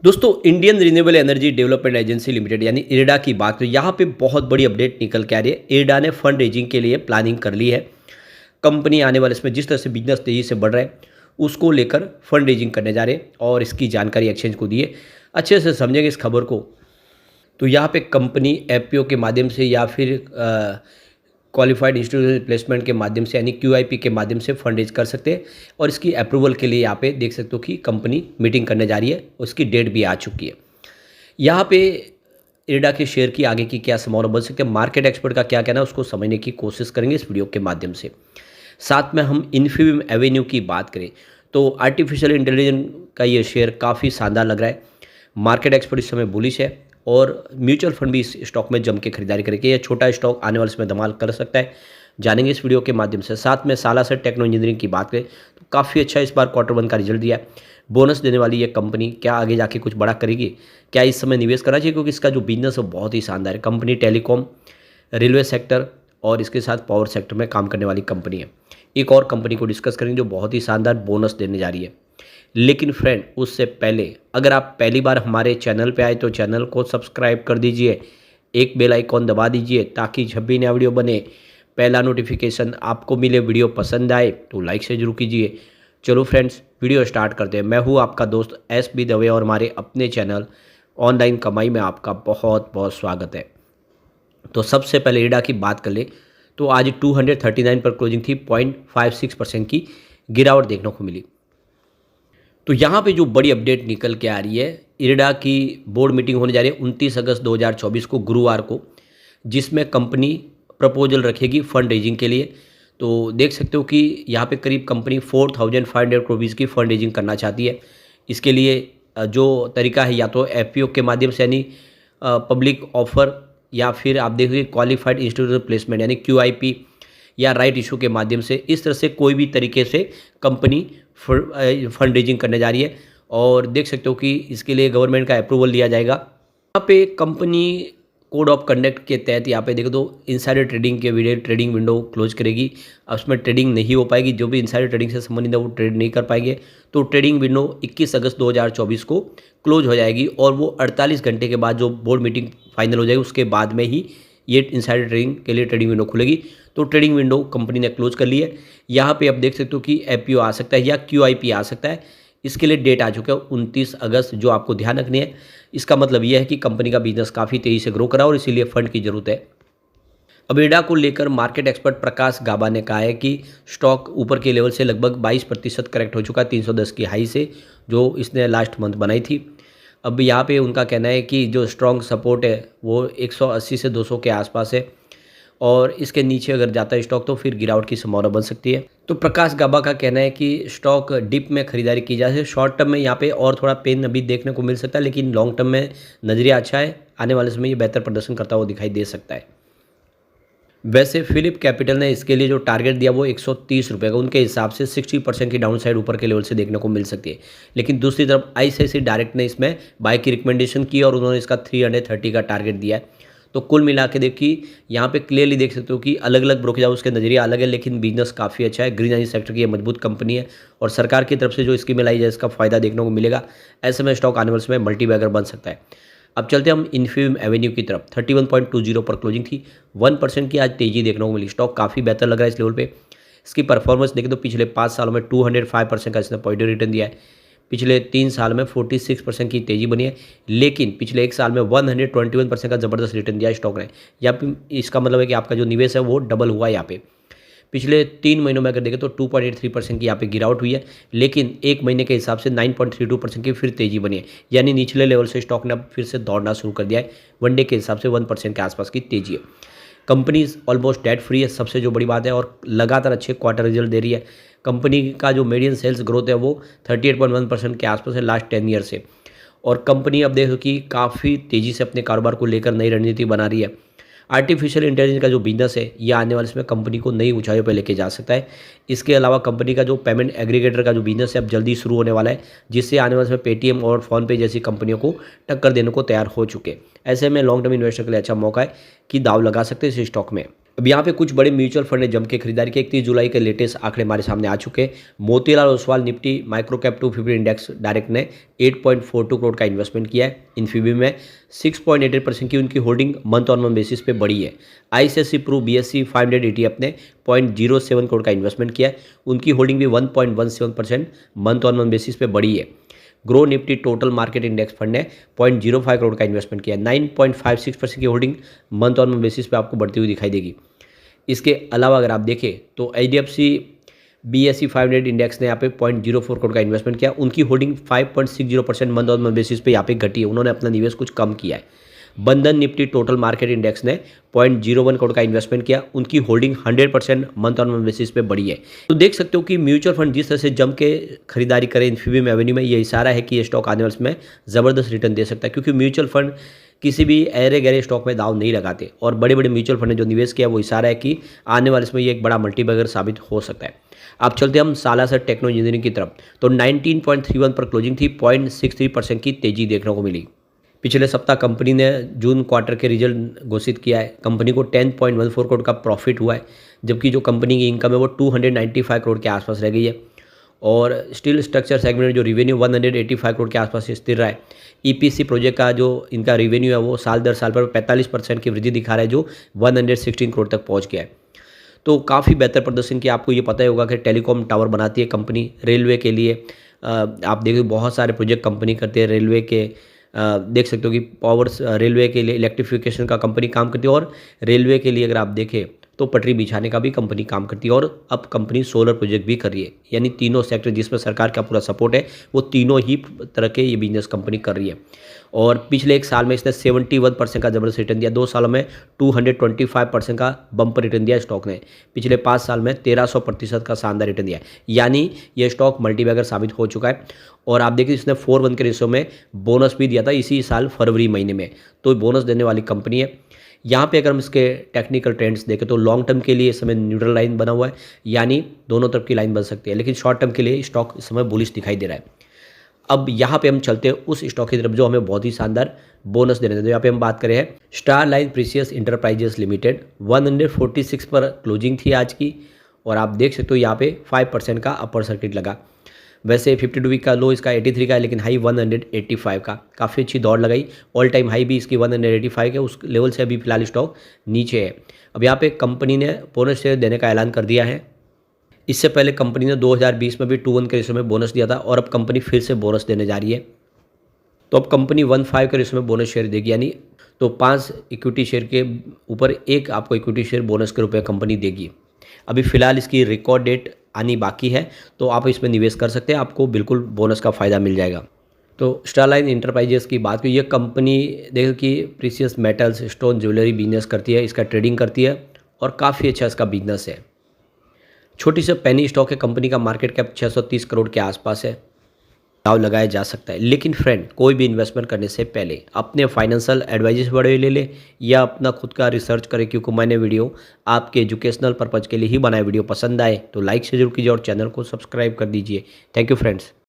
दोस्तों Indian renewable energy development agency limited यानी IRDA की बात करें, यहाँ पे बहुत बड़ी अपडेट निकल के आ रही है। इरडा ने फंड रेजिंग के लिए प्लानिंग कर ली है। कंपनी आने वाले इसमें जिस तरह से बिजनेस तेजी से बढ़ रहा है उसको लेकर फंड रेजिंग करने जा रहे हैं और इसकी जानकारी एक्सचेंज को दी है। अच्छे से समझेंगे इस खबर को तो यहाँ पे कंपनी एफपीओ के माध्यम से या फिर क्वालिफाइड इंस्टीट्यूशनल प्लेसमेंट के माध्यम से यानी क्यूआईपी के माध्यम से फंड रेज कर सकते हैं और इसकी अप्रूवल के लिए यहाँ पे देख सकते हो कि कंपनी मीटिंग करने जा रही है। उसकी डेट भी आ चुकी है। यहाँ पे इरडा के शेयर की आगे की क्या संभावना बन सकती है, मार्केट एक्सपर्ट का क्या कहना है, उसको समझने की कोशिश करेंगे इस वीडियो के माध्यम से। साथ में हम इन्फीबीम एवेन्यू की बात करें तो आर्टिफिशियल इंटेलिजेंस का ये शेयर काफ़ी शानदार लग रहा है। मार्केट एक्सपर्ट इस समय बुलिश है और म्यूचुअल फंड भी इस स्टॉक में जम के खरीदारी करेंगे। ये छोटा स्टॉक आने वाले समय धमाल कर सकता है, जानेंगे इस वीडियो के माध्यम से। साथ में सालासर टेक्नो इंजीनियरिंग की बात करें तो काफ़ी अच्छा इस बार Q1 का रिजल्ट दिया है। बोनस देने वाली ये कंपनी क्या आगे जाके कुछ बड़ा करेगी, क्या इस समय निवेश करना चाहिए, क्योंकि इसका जो बिजनेस है बहुत ही शानदार है। कंपनी टेलीकॉम, रेलवे सेक्टर और इसके साथ पावर सेक्टर में काम करने वाली कंपनी है। एक और कंपनी को डिस्कस करेंगे जो बहुत ही शानदार बोनस देने जा रही है। लेकिन फ्रेंड उससे पहले अगर आप पहली बार हमारे चैनल पे आए तो चैनल को सब्सक्राइब कर दीजिए, एक बेल आइकॉन दबा दीजिए ताकि जब भी नया वीडियो बने पहला नोटिफिकेशन आपको मिले। वीडियो पसंद आए तो लाइक से जरूर कीजिए। चलो फ्रेंड्स वीडियो स्टार्ट करते हैं। मैं हूँ आपका दोस्त एस.बी. दवे और हमारे अपने चैनल ऑनलाइन कमाई में आपका बहुत बहुत स्वागत है। तो सबसे पहले इरडा की बात कर ले तो आज 239 पर क्लोजिंग थी, 0.56% की गिरावट देखने को मिली। तो यहाँ पे जो बड़ी अपडेट निकल के आ रही है, इरडा की बोर्ड मीटिंग होने जा रही है 29 अगस्त 2024 को गुरुवार को, जिसमें कंपनी प्रपोजल रखेगी फंड रेजिंग के लिए। तो देख सकते हो कि यहाँ पे करीब कंपनी 4,500 करोड़ रुपीज़ की फंड रेजिंग करना चाहती है। इसके लिए जो तरीका है या तो एफपीओ के माध्यम से यानी पब्लिक ऑफर, या फिर आप देखिए क्वालिफाइड इंस्टीट्यूशनल प्लेसमेंट यानी क्यूआईपी, या राइट इशू के माध्यम से। इस तरह से कोई भी तरीके से कंपनी फंड रेजिंग करने जा रही है और देख सकते हो कि इसके लिए गवर्नमेंट का अप्रूवल लिया जाएगा। यहाँ पे कंपनी कोड ऑफ कंडक्ट के तहत यहाँ पे देखो तो इनसाइडर ट्रेडिंग के वीडियो ट्रेडिंग विंडो क्लोज करेगी। अब उसमें ट्रेडिंग नहीं हो पाएगी, जो भी इनसाइडर ट्रेडिंग से संबंधित है वो ट्रेड नहीं कर पाएंगे। तो ट्रेडिंग विंडो 21 अगस्त 2024 को क्लोज हो जाएगी और वो 48 घंटे के बाद जो बोर्ड मीटिंग फाइनल हो जाएगी उसके बाद में ही ये इनसाइडर ट्रेडिंग के लिए ट्रेडिंग विंडो खुलेगी। तो ट्रेडिंग विंडो कंपनी ने क्लोज कर ली है। यहाँ पे आप देख सकते हो कि एफपीओ आ सकता है या क्यूआईपी आ सकता है। इसके लिए डेट आ चुका है 29 अगस्त, जो आपको ध्यान रखनी है। इसका मतलब यह है कि कंपनी का बिजनेस काफ़ी तेज़ी से ग्रो करा और इसीलिए फंड की जरूरत है। अब इरडा को लेकर मार्केट एक्सपर्ट प्रकाश गाबा ने कहा है कि स्टॉक ऊपर के लेवल से लगभग 22% करेक्ट हो चुका है 310 की हाई से, जो इसने लास्ट मंथ बनाई थी। अब यहाँ पे उनका कहना है कि जो स्ट्रॉन्ग सपोर्ट है वो 180 से 200 के आसपास है और इसके नीचे अगर जाता है स्टॉक तो फिर गिरावट की संभावना बन सकती है। तो प्रकाश गाबा का कहना है कि स्टॉक डिप में खरीदारी की जा सकती है। शॉर्ट टर्म में यहाँ पे और थोड़ा पेन अभी देखने को मिल सकता है, लेकिन लॉन्ग टर्म में नजरिया अच्छा है। आने वाले समय ये बेहतर प्रदर्शन करता हुआ दिखाई दे सकता है। वैसे फिलिप कैपिटल ने इसके लिए जो टारगेट दिया वो 130 रुपये का, उनके हिसाब से 60% की डाउन साइड ऊपर के लेवल से देखने को मिल सकती है। लेकिन दूसरी तरफ आईसीआईसीआई डायरेक्ट ने इसमें बाय की रिकमेंडेशन की और उन्होंने इसका 330 का टारगेट दिया है। तो कुल मिला के देखिए यहाँ पे क्लियरली देख सकते हो कि अलग अलग ब्रोकेज हाउस के नजरिया अलग है, लेकिन बिजनेस काफ़ी अच्छा है। ग्रीन एनर्जी सेक्टर की ये मजबूत कंपनी है और सरकार की तरफ से जो स्कीमें लाई जाए इसका फायदा देखने को मिलेगा। ऐसे में स्टॉक आने वाले समय मल्टीबैगर बन सकता है। अब चलते हैं हम इन्फीबीम एवेन्यू की तरफ। 31.20 पर क्लोजिंग थी, 1% की आज तेजी देखने को मिली। स्टॉक काफ़ी बेहतर लग रहा है इस लेवल पे। इसकी परफॉर्मेंस देखें तो पिछले 5 सालों में 205% का इसने पॉजिटिव रिटर्न दिया है। पिछले 3 साल में 46% की तेजी बनी है, लेकिन पिछले 1 साल में 121% का ज़बरदस्त रिटर्न दिया स्टॉक ने। या इसका मतलब है कि आपका जो निवेश है वो डबल हुआ है। यहाँ पे पिछले 3 महीनों में अगर देखें तो 2.83% की यहाँ पे गिरावट हुई है, लेकिन एक महीने के हिसाब से 9.32% की फिर तेजी बनी है। यानी निचले लेवल से स्टॉक ने अब फिर से दौड़ना शुरू कर दिया है। वनडे के हिसाब से 1% के आसपास की तेजी है। कंपनी ऑलमोस्ट डेट फ्री है, सबसे जो बड़ी बात है, और लगातार अच्छे क्वार्टर रिजल्ट दे रही है। कंपनी का जो मीडियन सेल्स ग्रोथ है वो 38.1% के आसपास है लास्ट 10 ईयर से। और कंपनी अब देखो कि काफ़ी तेज़ी से अपने कारोबार को लेकर नई रणनीति बना रही है। आर्टिफिशियल इंटेलिजेंस का जो बिजनेस है ये आने वाले समय कंपनी को नई ऊंचाइयों पर लेके जा सकता है। इसके अलावा कंपनी का जो पेमेंट एग्रीगेटर का जो बिजनेस है अब जल्दी शुरू होने वाला है, जिससे आने वाले समय पेटीएम और फ़ोनपे जैसी कंपनियों को टक्कर देने को तैयार हो चुके। ऐसे में लॉन्ग टर्म इन्वेस्टर के लिए अच्छा मौका है कि दाव लगा सकते हैं इस स्टॉक में। अब यहाँ पे कुछ बड़े म्यूचुअल फंड ने जम के खरीदारी की। 31 जुलाई के लेटेस्ट आंकड़े हमारे सामने आ चुके हैं। Motilal Oswal Nifty micro cap 250 index direct ने 8.42 करोड़ का इन्वेस्टमेंट किया है। इन्फीबीम में 6.88% की उनकी holding month on month basis पे बढ़ी है। आईसीआईसीआई प्रू BSE 500 ETF ने 0.07 करोड़ का इन्वेस्टमेंट किया है। उनकी होल्डिंग भी 1.17% मंथ ऑन मंथ बेसिस पे बढ़ी है। Grow Nifty total market index fund ने 0.05 करोड़ का इन्वेस्टमेंट किया है। 9.56% की holding month on month basis पे आपको बढ़ती हुई दिखाई देगी। इसके अलावा अगर आप देखें तो HDFC BSE 500 इंडेक्स ने यहाँ पे 0.04 करोड़ का इन्वेस्टमेंट किया। उनकी holding 5.60% month on month basis पे यहाँ पे घटी है। उन्होंने अपना निवेश कुछ कम किया है। बंधन निफ्टी टोटल मार्केट इंडेक्स ने 0.01 करोड़ का इन्वेस्टमेंट किया। उनकी holding 100% month on month basis पे बढ़ी है। तो देख सकते हो कि म्यूचुअल फंड जिस तरह से जम के खरीदारी करें इन्फीबीम एवेन्यू में, ये इशारा है कि ये स्टॉक आने वाले समय ज़बरदस्त रिटर्न दे सकता है, क्योंकि म्यूचुअल फंड किसी भी अरे गहरे स्टॉक में दाव नहीं लगाते और बड़े बड़े म्यूचुअल फंड ने जो निवेश किया वो इशारा है कि आने वाले समय ये एक बड़ा मल्टीबैगर साबित हो सकता है। अब चलते हम सालासर टेक्नो इंजीनियरिंग की तरफ। तो 19.31 पर क्लोजिंग थी, 0.63% की तेजी देखने को मिली। पिछले सप्ताह कंपनी ने जून क्वार्टर के रिजल्ट घोषित किया है। कंपनी को 10.14 करोड़ का प्रॉफिट हुआ है, जबकि जो कंपनी की इनकम है वो 295 करोड़ के आसपास रह गई है। और स्टील स्ट्रक्चर सेगमेंट में जो रिवेन्यू 185 करोड़ के आसपास स्थिर रहा है। EPC प्रोजेक्ट का जो इनका रिवेन्यू है वो साल दर साल पर 45% की वृद्धि दिखा रहा है, जो 116 करोड़ तक पहुंच गया है। तो काफ़ी बेहतर प्रदर्शन किया। आपको ये पता ही होगा कि टेलीकॉम टावर बनाती है कंपनी रेलवे के लिए। आप देखिए बहुत सारे प्रोजेक्ट कंपनी करती है रेलवे के। देख सकते हो कि पावर्स रेलवे के लिए इलेक्ट्रिफिकेशन का कंपनी काम करती है, और रेलवे के लिए अगर आप देखें तो पटरी बिछाने का भी कंपनी काम करती है। और अब कंपनी सोलर प्रोजेक्ट भी कर रही है, यानी तीनों सेक्टर जिसमें सरकार का पूरा सपोर्ट है वो तीनों ही तरह के ये बिजनेस कंपनी कर रही है। और पिछले एक साल में इसने 71% का जबरदस्त रिटर्न दिया। 2 सालों में 225% का बम्पर रिटर्न दिया स्टॉक ने। पिछले 5 साल में 1300% का शानदार रिटर्न दिया, यानी ये स्टॉक मल्टीबैगर साबित हो चुका है। और आप देखिए इसने 4:1 के रेशो में बोनस भी दिया था इसी साल फरवरी महीने में, तो बोनस देने वाली कंपनी है। यहाँ पे अगर हम इसके टेक्निकल ट्रेंड्स देखें तो लॉन्ग टर्म के लिए इस समय न्यूट्रल लाइन बना हुआ है, यानी दोनों तरफ की लाइन बन सकती है, लेकिन शॉर्ट टर्म के लिए स्टॉक इस समय बुलिश दिखाई दे रहा है। अब यहाँ पे हम चलते हैं उस स्टॉक की तरफ जो हमें बहुत ही शानदार बोनस दे रहे थे। तो यहाँ पे हम बात करें हैं star line precious enterprises limited. 146 पर क्लोजिंग थी आज की, और आप देख सकते हो यहाँ पे 5% का अपर सर्किट लगा। वैसे 52 वीक का लो इसका 83 का है, लेकिन हाई 185 का। काफ़ी अच्छी दौड़ लगाई। ऑल टाइम हाई भी इसकी 185 है, उस लेवल से अभी फिलहाल स्टॉक नीचे है। अब यहाँ पे कंपनी ने बोनस शेयर देने का ऐलान कर दिया है। इससे पहले कंपनी ने 2020 में भी 2:1 के रेशो में बोनस दिया था, और अब कंपनी फिर से बोनस देने जा रही है। तो अब कंपनी 1.5 के रेशो में बोनस शेयर देगी, यानी तो 5 इक्विटी शेयर के ऊपर 1 आपको इक्विटी शेयर बोनस के रूप में कंपनी देगी। अभी फिलहाल इसकी रिकॉर्ड डेट आनी बाकी है, तो आप इसमें निवेश कर सकते हैं, आपको बिल्कुल बोनस का फ़ायदा मिल जाएगा। तो स्टारलाइन इंटरप्राइजेस की बात की, ये कंपनी देखो कि precious metals stone jewellery business करती है, इसका ट्रेडिंग करती है, और काफ़ी अच्छा इसका बिजनेस है। छोटी से पेनी स्टॉक है, कंपनी का मार्केट कैप 630 करोड़ के आसपास है। दाव लगाया जा सकता है, लेकिन फ्रेंड कोई भी इन्वेस्टमेंट करने से पहले अपने फाइनेंशियल एडवाइजर्स बड़े ले ले या अपना खुद का रिसर्च करें, क्योंकि मैंने वीडियो आपके एजुकेशनल पर्पज़ के लिए ही बनाया। वीडियो पसंद आए तो लाइक से जरूर कीजिए और चैनल को सब्सक्राइब कर दीजिए। Thank you friends.